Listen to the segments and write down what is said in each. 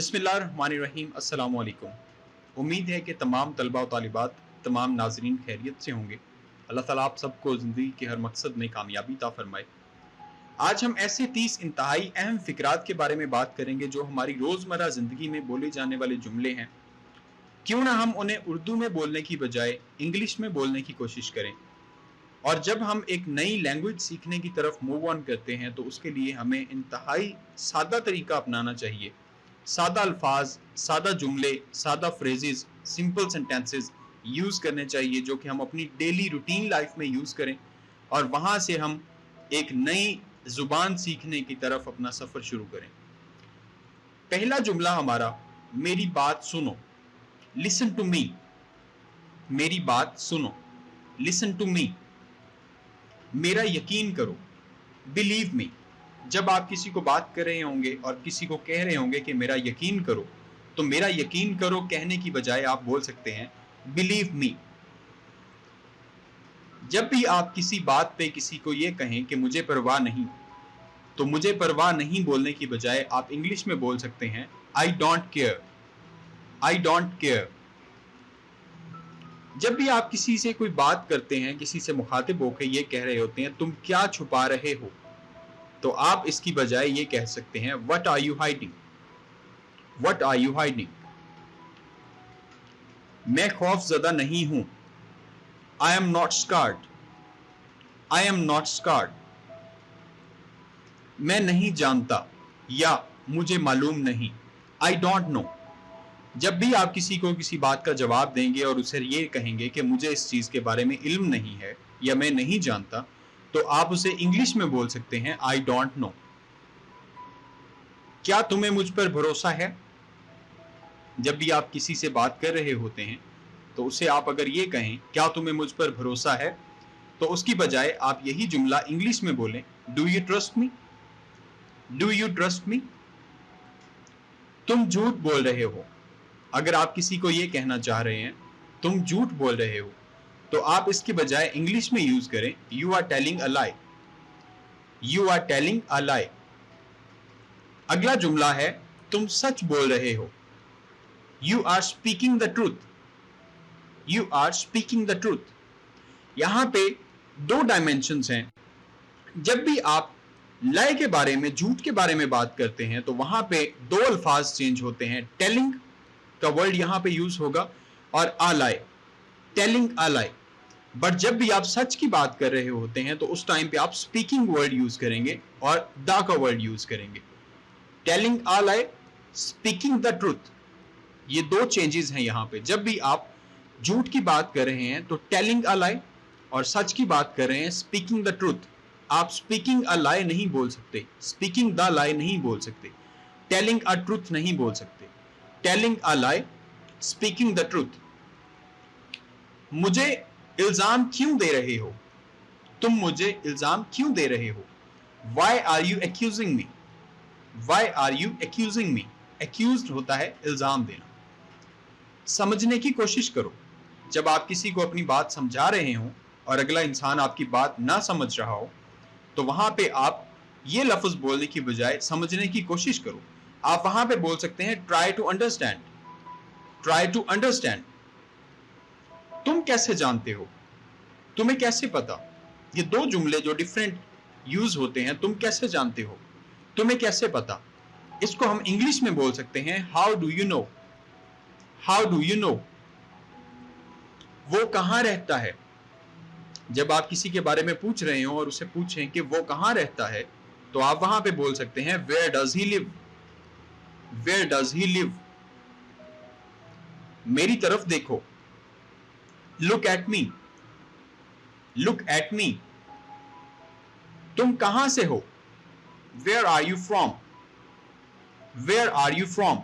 बिस्मिल्लाहिर्रहमानिर्रहीम। अस्सलाम वालेकुम। उम्मीद है कि तमाम तलबा और तालिबात, तमाम नाजरीन खैरियत से होंगे। अल्लाह ताला आप सबको ज़िंदगी के हर मकसद में कामयाबी अता फरमाए। आज हम ऐसे 30 इंतहाई अहम फ़िक्रात के बारे में बात करेंगे जो हमारी रोज़मर्रा ज़िंदगी में बोले जाने वाले जुमले हैं। क्यों ना हम उन्हें उर्दू में बोलने की बजाय इंग्लिश में बोलने की कोशिश करें। और जब हम एक नई लैंग्वेज सीखने की तरफ मूव ऑन करते हैं तो उसके लिए हमें इंतहाई सादा तरीका अपनाना चाहिए। सादा अल्फाज, सादा जुमले, सादा फ्रेजेस, सिंपल सेंटेंसेस यूज़ करने चाहिए जो कि हम अपनी डेली रूटीन लाइफ में यूज़ करें और वहाँ से हम एक नई ज़ुबान सीखने की तरफ अपना सफ़र शुरू करें। पहला जुमला हमारा, मेरी बात सुनो। Listen to me. मेरी बात सुनो, लिसन टू मी। मेरा यकीन करो, बिलीव मी। जब आप किसी को बात कर रहे होंगे और किसी को कह रहे होंगे कि मेरा यकीन करो, तो मेरा यकीन करो कहने की बजाय आप बोल सकते हैं बिलीव मी। जब भी आप किसी बात पे किसी को ये कहें कि मुझे परवाह नहीं, तो मुझे परवाह नहीं बोलने की बजाय आप इंग्लिश में बोल सकते हैं I don't care. I don't care. जब भी आप किसी से कोई बात करते हैं, किसी से मुखातिब होकर ये कह रहे होते हैं तुम क्या छुपा रहे हो, तो आप इसकी बजाय ये कह सकते हैं what are you hiding. What are you hiding. मैं खौफजदा नहीं हूं। I am not scared. I am not scared. मैं नहीं जानता या मुझे मालूम नहीं। I don't know. जब भी आप किसी को किसी बात का जवाब देंगे और उसे ये कहेंगे कि मुझे इस चीज के बारे में इल्म नहीं है या मैं नहीं जानता, तो आप उसे इंग्लिश में बोल सकते हैं आई डोंट नो। क्या तुम्हें मुझ पर भरोसा है। जब भी आप किसी से बात कर रहे होते हैं तो उसे आप अगर ये कहें क्या तुम्हें मुझ पर भरोसा है, तो उसकी बजाय आप यही जुमला इंग्लिश में बोलें do you trust me. Do you trust me. तुम झूठ बोल रहे हो। अगर आप किसी को ये कहना चाह रहे हैं तुम झूठ बोल रहे हो, तो आप इसके बजाय इंग्लिश में यूज करें you are telling a lie. You are telling a lie. अगला जुमला है तुम सच बोल रहे हो। You are speaking the truth. You are speaking the truth. यहां पे दो डायमेंशंस हैं। जब भी आप लाई के बारे में, झूठ के बारे में बात करते हैं, तो वहां पे दो अल्फाज चेंज होते हैं। टेलिंग का वर्ड यहां पे यूज होगा और आ लाई। Telling a lie. बट जब भी आप सच की बात कर रहे होते हैं तो उस टाइम पे आप स्पीकिंग वर्ड यूज करेंगे और द का वर्ड यूज करेंगे। Telling a lie, speaking the truth. ये दो चेंजेस हैं यहां पे। जब भी आप झूठ की बात कर रहे हैं तो टेलिंग अ लाई, और सच की बात कर रहे हैं स्पीकिंग द ट्रूथ। आप स्पीकिंग अ लाई नहीं बोल सकते, स्पीकिंग द लाई नहीं बोल सकते, टेलिंग अ ट्रूथ नहीं बोल सकते। Telling a lie, speaking the truth. मुझे इल्जाम क्यों दे रहे हो। तुम मुझे इल्जाम क्यों दे रहे हो। Why are you accusing me. Why are you accusing me. Accused होता है इल्जाम देना। समझने की कोशिश करो। जब आप किसी को अपनी बात समझा रहे हो और अगला इंसान आपकी बात ना समझ रहा हो, तो वहां पे आप ये लफ्ज बोलने की बजाय समझने की कोशिश करो। आप वहां पे बोल सकते हैं try to understand. Try to understand. तुम कैसे जानते हो। तुम्हें कैसे पता। ये दो जुमले जो डिफरेंट यूज होते हैं। तुम कैसे जानते हो, तुम्हें कैसे पता। इसको हम इंग्लिश में बोल सकते हैं how do you know. How do you know. वो कहां रहता है। जब आप किसी के बारे में पूछ रहे हो और उसे पूछें कि वो कहां रहता है, तो आप वहां पे बोल सकते हैं where does he live. Where does he live. मेरी तरफ देखो। Look at me. Look at me. तुम कहां से हो। Where are you from. Where are you from.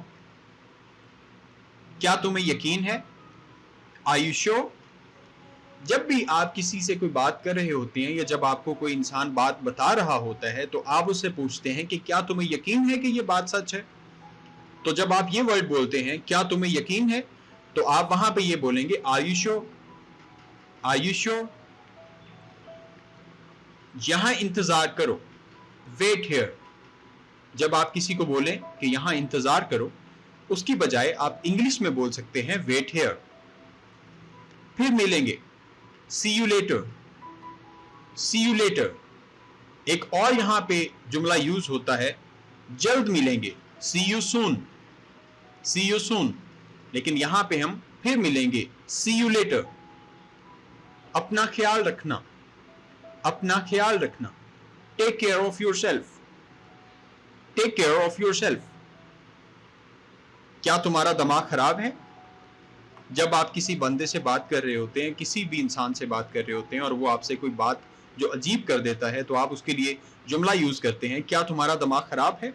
क्या तुम्हें यकीन है। Are you sure. जब भी आप किसी से कोई बात कर रहे होते हैं या जब आपको कोई इंसान बात बता रहा होता है, तो आप उससे पूछते हैं कि क्या तुम्हें यकीन है कि यह बात सच है। तो जब आप ये वर्ड बोलते हैं क्या तुम्हें यकीन है, तो आप वहां पे ये बोलेंगे are you sure. Are you sure. यहां इंतजार करो। Wait here. जब आप किसी को बोलें कि यहां इंतजार करो, उसकी बजाय आप इंग्लिश में बोल सकते हैं वेट हियर। फिर मिलेंगे, see you later, see you later. एक और यहां पे जुमला यूज होता है, जल्द मिलेंगे, see you soon, C you soon. लेकिन यहां पे हम फिर मिलेंगे, सी यू लेटर। अपना ख्याल रखना, अपना ख्याल रखना, take care of yourself, take care of yourself. क्या तुम्हारा दिमाग खराब है? जब आप किसी बंदे से बात कर रहे होते हैं, किसी भी इंसान से बात कर रहे होते हैं और वो आपसे कोई बात जो अजीब कर देता है, तो आप उसके लिए जुमला यूज करते हैं, क्या तुम्हारा दिमाग खराब है?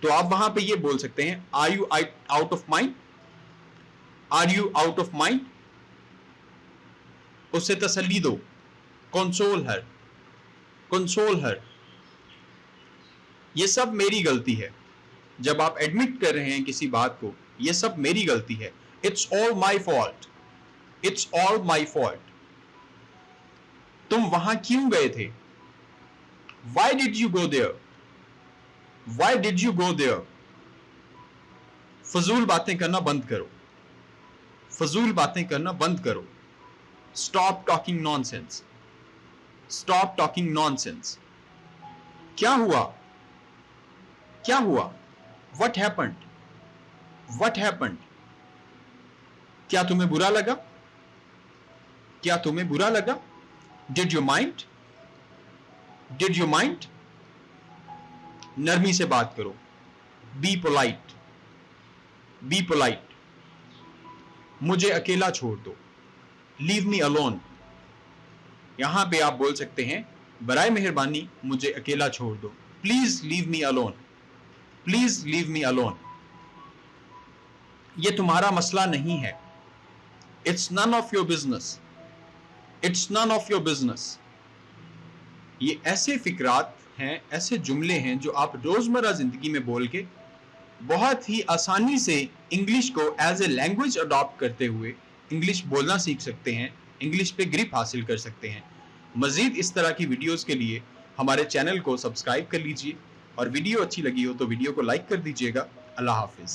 तो आप वहां पे ये बोल सकते हैं, are you out of mind, are you out of mind. उससे तसल्ली दो, कंसोल हर, कंसोल हर। ये सब मेरी गलती है। जब आप एडमिट कर रहे हैं किसी बात को, ये सब मेरी गलती है, it's all my fault, it's all my fault. तुम वहां क्यों गए थे? Why did you go there, why did you go there. फजूल बातें करना बंद करो, फजूल बातें करना बंद करो। Stop talking nonsense, stop talking nonsense. क्या हुआ, क्या हुआ? What happened? What happened? क्या तुम्हें बुरा लगा? क्या तुम्हें बुरा लगा? Did you mind? Did you mind? नरमी से बात करो, Be polite, Be polite. मुझे अकेला छोड़ दो, Leave me alone. यहां पे आप बोल सकते हैं, बराए मेहरबानी मुझे अकेला छोड़ दो, Please leave me alone. Please leave me alone. ये तुम्हारा मसला नहीं है, it's none of your business, it's none of your business. ये ऐसे फिक्रात हैं, ऐसे जुमले हैं जो आप रोजमर्रा जिंदगी में बोल के बहुत ही आसानी से इंग्लिश को एज ए लैंग्वेज अडॉप्ट करते हुए इंग्लिश बोलना सीख सकते हैं, इंग्लिश पे ग्रिप हासिल कर सकते हैं। मजीद इस तरह की वीडियोस के लिए हमारे चैनल को सब्सक्राइब कर लीजिए और वीडियो अच्छी लगी हो तो वीडियो को लाइक कर दीजिएगा। अल्लाह हाफिज।